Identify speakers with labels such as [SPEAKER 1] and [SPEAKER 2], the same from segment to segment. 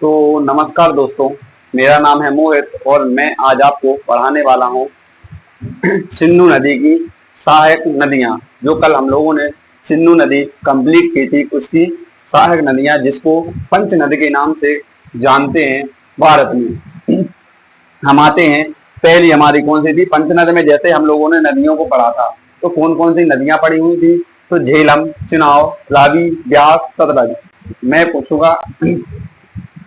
[SPEAKER 1] तो नमस्कार दोस्तों, मेरा नाम है मोहित और मैं आज आपको पढ़ाने वाला हूँ सिंधु नदी की सहायक नदियाँ। जो कल हम लोगों ने सिंधु नदी कंप्लीट की थी, उसकी सहायक नदियाँ जिसको पंच नदी के नाम से जानते हैं भारत में। हम आते हैं, पहली हमारी कौन सी थी पंच नदी में। जैसे हम लोगों ने नदियों को पढ़ा था तो कौन कौन सी नदियाँ पड़ी हुई थी, तो झेलम, चिनाव, रावी, ब्यास, सतलज। मैं पूछूंगा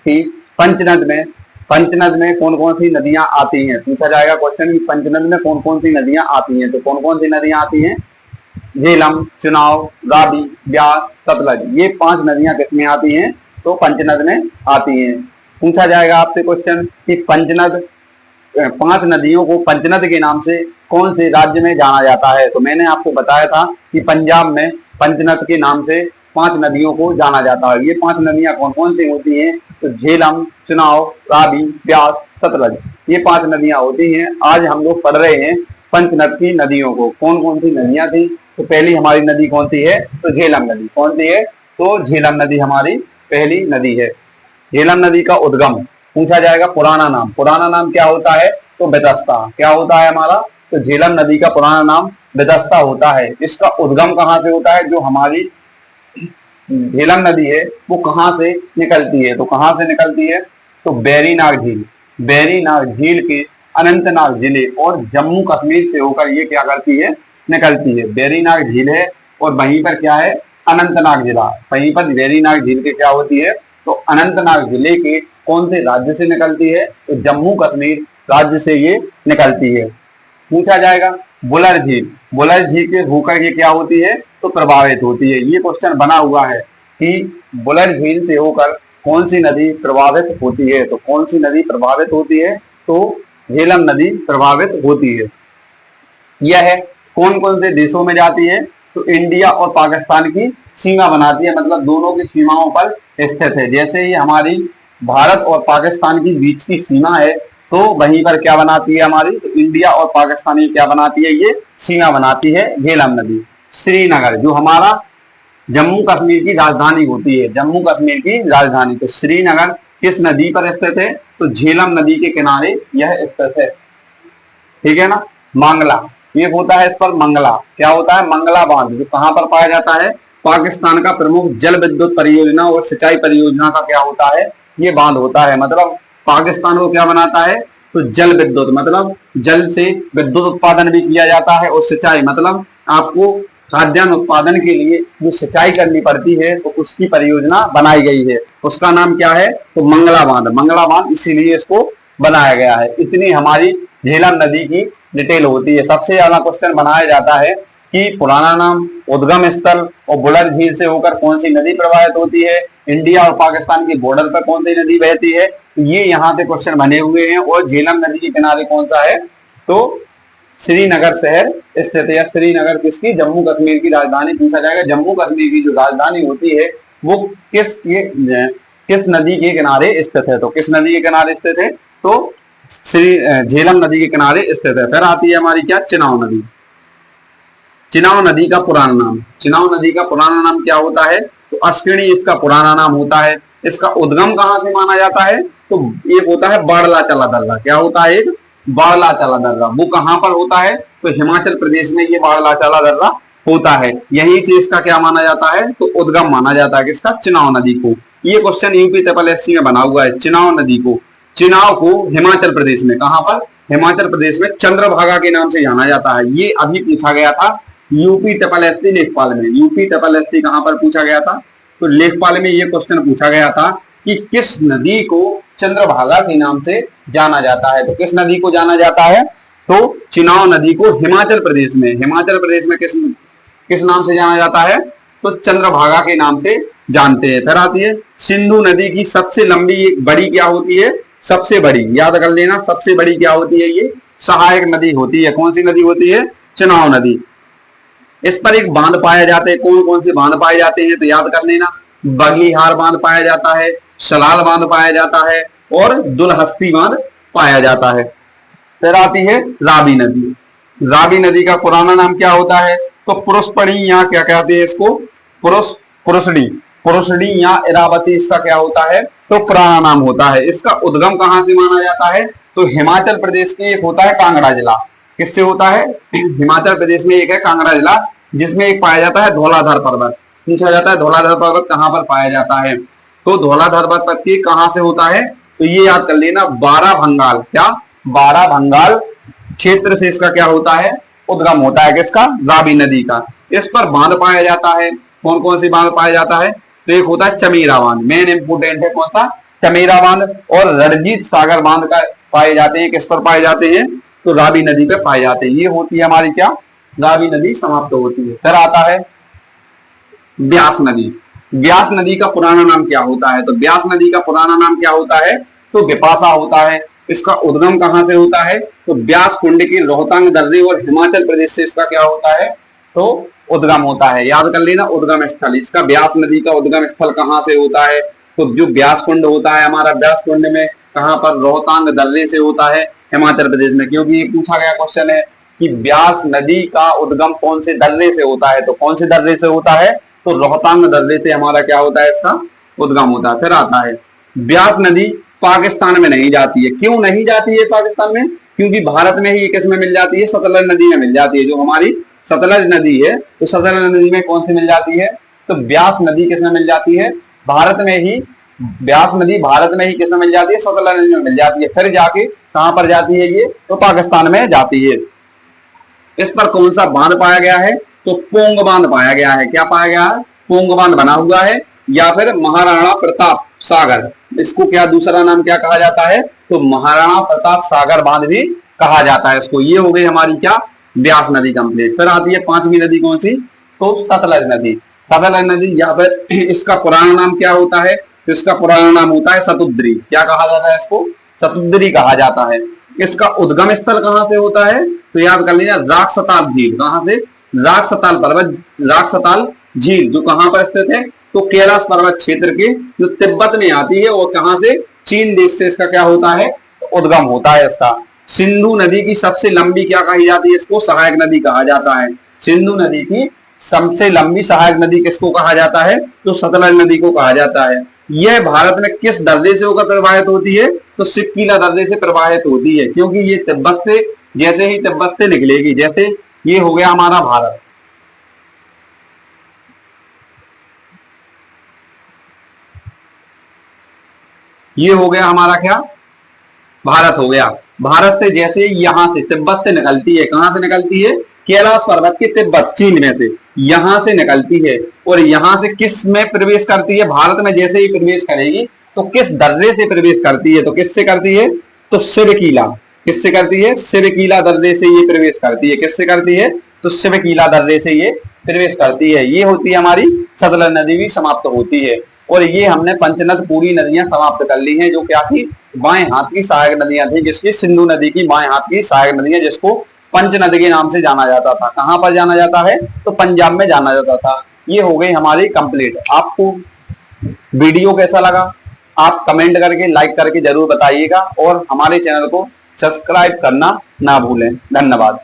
[SPEAKER 1] कि पंचनद में कौन कौन सी नदियां आती हैं। पूछा जाएगा क्वेश्चन कि पंचनद में कौन कौन सी नदियां आती हैं। तो कौन कौन सी नदियां आती हैं? झेलम, चुनाव, रावी, ब्यास, सतलज। ये 5 नदियां किसमें आती हैं? तो पंचनद में आती हैं। पूछा जाएगा आपसे क्वेश्चन कि पंचनद 5 नदियों को पंचनद के नाम से कौन से राज्य में जाना जाता है। तो मैंने आपको बताया था कि पंजाब में पंचनद के नाम से 5 नदियों को जाना जाता है। ये 5 नदियां कौन कौन सी होती हैं? तो झेलम, चुनाव, रावी, ब्यास, सतलज। ये 5 नदियां होती हैं। आज हम लोग पढ़ रहे हैं पंचनद की नदियों को। कौन कौन सी नदियां थी? तो पहली हमारी नदी कौन सी है? तो झेलम नदी। कौन सी है? तो झेलम नदी हमारी पहली नदी है। झेलम नदी का उद्गम पूछा जाएगा, पुराना नाम क्या होता है? तो बेतस्ता। क्या होता है हमारा? तो झेलम नदी का पुराना नाम बेतस्ता होता है। इसका उद्गम कहाँ से होता है? जो हमारी झेलम नदी है वो कहाँ से निकलती है? तो कहाँ से निकलती है? तो बैरीनाग झील के अनंतनाग जिले और जम्मू कश्मीर से होकर ये क्या करती है? निकलती है। बैरीनाग झील है और वहीं पर क्या है? अनंतनाग जिला। वहीं पर बैरीनाग झील के क्या होती है? तो अनंतनाग जिले के कौन से राज्य से निकलती है? तो जम्मू कश्मीर राज्य से ये निकलती है। पूछा जाएगा बुलर झील के होकर ये क्या होती है? तो प्रभावित होती है। ये क्वेश्चन बना हुआ है कि बुलर झील से होकर कौन सी नदी प्रभावित होती है। तो कौन सी नदी प्रभावित होती है? तो झेलम नदी प्रभावित होती है। यह कौन कौन से देशों में जाती है? तो इंडिया और पाकिस्तान की सीमा बनाती है, मतलब दोनों की सीमाओं पर स्थित है। जैसे ही हमारी भारत और पाकिस्तान की बीच की सीमा है तो वहीं पर क्या बनाती है हमारी? तो इंडिया और पाकिस्तान की क्या बनाती है? ये सीमा बनाती है झेलम नदी। श्रीनगर जो हमारा जम्मू कश्मीर की राजधानी होती है, जम्मू कश्मीर की राजधानी, तो श्रीनगर किस नदी पर स्थित है? तो झेलम नदी के किनारे यह स्थित है। ठीक है ना। मंगला, ये होता है इस पर मंगला। क्या होता है? मंगला बांध, जो कहां पर पाया जाता है? पाकिस्तान का प्रमुख जल विद्युत परियोजना और सिंचाई परियोजना का क्या होता है? ये बांध होता है। मतलब पाकिस्तान को क्या बनाता है? तो जल विद्युत, मतलब जल से विद्युत उत्पादन भी किया जाता है, और सिंचाई मतलब आपको खाद्यान्न उत्पादन के लिए जो सिंचाई करनी पड़ती है तो उसकी परियोजना बनाई गई है। उसका नाम क्या है? तो मंगला बांध, इसीलिए इसको बनाया गया है। इतनी हमारी झेलम नदी की डिटेल होती है। सबसे ज्यादा क्वेश्चन बनाया जाता है कि पुराना नाम, उद्गम स्थल और बुलर झील से होकर कौन सी नदी प्रवाहित होती है, इंडिया और पाकिस्तान की बॉर्डर पर कौन सी नदी बहती है। ये यहाँ पे क्वेश्चन बने हुए हैं। और झेलम नदी के किनारे कौन सा है? तो श्रीनगर शहर स्थित है। श्रीनगर किसकी? जम्मू कश्मीर की राजधानी। पूछा जाएगा जम्मू कश्मीर की जो राजधानी होती है वो किस नदी के किनारे स्थित है। तो किस नदी के किनारे स्थित है? तो झेलम नदी के किनारे स्थित है। फिर आती है हमारी क्या? चिनाव नदी। चिनाव नदी का पुराना नाम क्या होता है? तो अश्विनी इसका पुराना नाम होता है। इसका उद्गम कहां से माना जाता है? तो एक होता है बाड़ला चला दर्रा। क्या होता है? एक बाड़ला चला दर्रा। वो कहां पर होता है? तो हिमाचल प्रदेश में ये बाड़ला चला दर्रा होता है। यहीं से इसका क्या माना जाता है? तो उद्गम माना जाता है। किसका? चिनाव नदी को। ये क्वेश्चन यूपी SSC में बना हुआ है। चिनाव को हिमाचल प्रदेश में, कहां पर? हिमाचल प्रदेश में चंद्रभागा के नाम से जाना जाता है। ये अभी पूछा गया था यूपी SSC लेखपाल में। यूपी SSC कहां पर पूछा गया था? तो लेखपाल में ये क्वेश्चन पूछा गया था कि किस नदी को चंद्रभागा के नाम से जाना जाता है। तो किस नदी को जाना जाता है? तो चिनाव नदी को हिमाचल प्रदेश में किस नाम से जाना जाता है? तो चंद्रभागा के नाम से जानते हैं। फिर आती है सिंधु नदी की सबसे लंबी बड़ी क्या होती है? सबसे बड़ी, याद कर लेना, सबसे बड़ी क्या होती है? ये सहायक नदी होती है। कौन सी नदी होती है? चिनाव नदी। इस पर एक बांध पाया जाता है। कौन कौन से बांध पाए जाते हैं? तो याद कर लेना, बगलीहार बांध पाया जाता है, सलाल बांध पाया जाता है और दुलहस्ती बांध पाया जाता है। फिर आती है रावी नदी का पुराना नाम क्या होता है? तो पुरुषपणी, यहाँ क्या कहते हैं इसको? पुरुषड़ी। पुरुषडी या इरावती इसका क्या होता है, तो पुराना नाम होता है। इसका उद्गम कहां से माना जाता है, तो हिमाचल प्रदेश के एक होता है कांगड़ा जिला। किससे होता है, हिमाचल प्रदेश में एक है कांगड़ा जिला, जिसमें एक पाया जाता है धौलाधार पर्वत। पूछा जाता है धौलाधार पर्वत कहां पर पाया जाता है, तो धौलाधार पर्वत की कहां से होता है, तो ये याद कर लेना, बारह भंगाल, क्या बारह भंगाल क्षेत्र से इसका क्या होता है, उद्गम होता है। किसका, रावी नदी का। इस पर बांध पाया जाता है। कौन कौन सी बांध पाया जाता है, तो एक होता है चमेरा बांध, मेन इंपोर्टेंट है कौन सा, चमेरा बांध। और रणजीत सागर बांध का पाए जाते हैं, किस पर पाए जाते हैं, तो रावी नदी पे पाए जाते हैं। ये होती है हमारी क्या, रावी नदी समाप्त होती है। फिर आता है ब्यास नदी। ब्यास नदी का पुराना नाम क्या होता है, तो ब्यास नदी का पुराना नाम क्या होता है, तो बिपाशा होता है। इसका उद्गम कहां से होता है, तो ब्यास कुंड की रोहतांग दर्रे और हिमाचल प्रदेश से इसका क्या होता है, तो उद्गम होता है। याद कर लेना उद्गम स्थल, इसका ब्यास नदी का उद्गम स्थल कहां से होता है, तो जो ब्यास कुंड होता है हमारा, ब्यास कुंड में कहां पर, रोहतांग दर्रे से होता है, हिमाचल प्रदेश में। क्योंकि ये पूछा गया क्वेश्चन है कि ब्यास नदी का उद्गम कौन से दर्रे से होता है, तो कौन से दर्रे से होता है, तो रोहतांग दर्रे से हमारा क्या होता है, इसका उद्गम होता है। फिर आता है ब्यास नदी पाकिस्तान में नहीं जाती है। क्यों नहीं जाती है पाकिस्तान में, क्योंकि भारत में ही किस में मिल जाती है, सतलज नदी में मिल जाती है। जो हमारी सतलज नदी है, तो सतलज नदी में कौन सी मिल जाती है, तो ब्यास नदी किस में मिल जाती है, भारत में ही। ब्यास नदी भारत में ही किस में मिल जाती है, सतलज नदी में मिल जाती है। फिर जाके कहां पर जाती है ये, तो पाकिस्तान में जाती है। इस पर कौन सा बांध पाया गया है, तो पोंग बांध पाया गया है। क्या पाया गया है, पोंग बांध बना हुआ है। या फिर महाराणा प्रताप सागर, इसको क्या दूसरा नाम क्या कहा जाता है, तो महाराणा प्रताप सागर बांध भी कहा जाता है इसको। ये हो गई हमारी क्या, ब्यास नदी कंप्लीट। फिर आती है पांचवी नदी कौन सी, तो सतलज नदी। सतलज नदी, या फिर इसका पुराना नाम क्या होता है, तो इसका पुराना नाम होता है सतुद्री। क्या कहा जाता है इसको, सतुद्री कहा जाता है। इसका उद्गम स्थल कहां से होता है, तो याद कर लीजिए राक्षसताल झील। कहां से, राक्षसताल पर्वत, राक्षसताल झील जो कहां पर स्थित है, तो कैलाश पर्वत क्षेत्र के जो तिब्बत में आती है, और कहां से, चीन देश से इसका क्या होता है, उद्गम होता है इसका। सिंधु नदी की सबसे लंबी क्या कही जाती है, इसको सहायक नदी कहा जाता है। सिंधु नदी की सबसे लंबी सहायक नदी किसको कहा जाता है, तो सतलज नदी को कहा जाता है। यह भारत में किस दर्रे से होकर प्रवाहित होती है, तो सिक्कीला दर्रे से प्रवाहित होती है। क्योंकि ये तिब्बत से, जैसे ही तिब्बत से निकलेगी, जैसे ये हो गया हमारा भारत, ये हो गया हमारा क्या, भारत हो गया। भारत से जैसे यहां से तिब्बत से निकलती है, कहां से निकलती है, कैलाश पर्वत के तिब्बत चीन में से यहां से निकलती है, और यहां से किस में प्रवेश करती है, भारत में जैसे ही प्रवेश करेगी तो किस दर्रे से प्रवेश करती है, तो किससे करती है, तो शिवकीला। किससे करती है, शिवकीला दर्रे से ये प्रवेश करती है। किससे करती है, तो शिवकीला दर्रे से ये प्रवेश करती है। ये होती है हमारी सतलज नदी भी समाप्त होती है। और ये हमने पंचनद पूरी नदियां समाप्त कर ली हैं, जो क्या थी, बाएं हाथ की सहायक नदियां थी, जिसकी सिंधु नदी की बाएं हाथ की सहायक नदियां, जिसको पंचनद के नाम से जाना जाता था। कहां पर जाना जाता है, तो पंजाब में जाना जाता था। ये हो गई हमारी कंप्लीट। आपको वीडियो कैसा लगा, आप कमेंट करके, लाइक करके जरूर बताइएगा, और हमारे चैनल को सब्सक्राइब करना ना भूलें। धन्यवाद।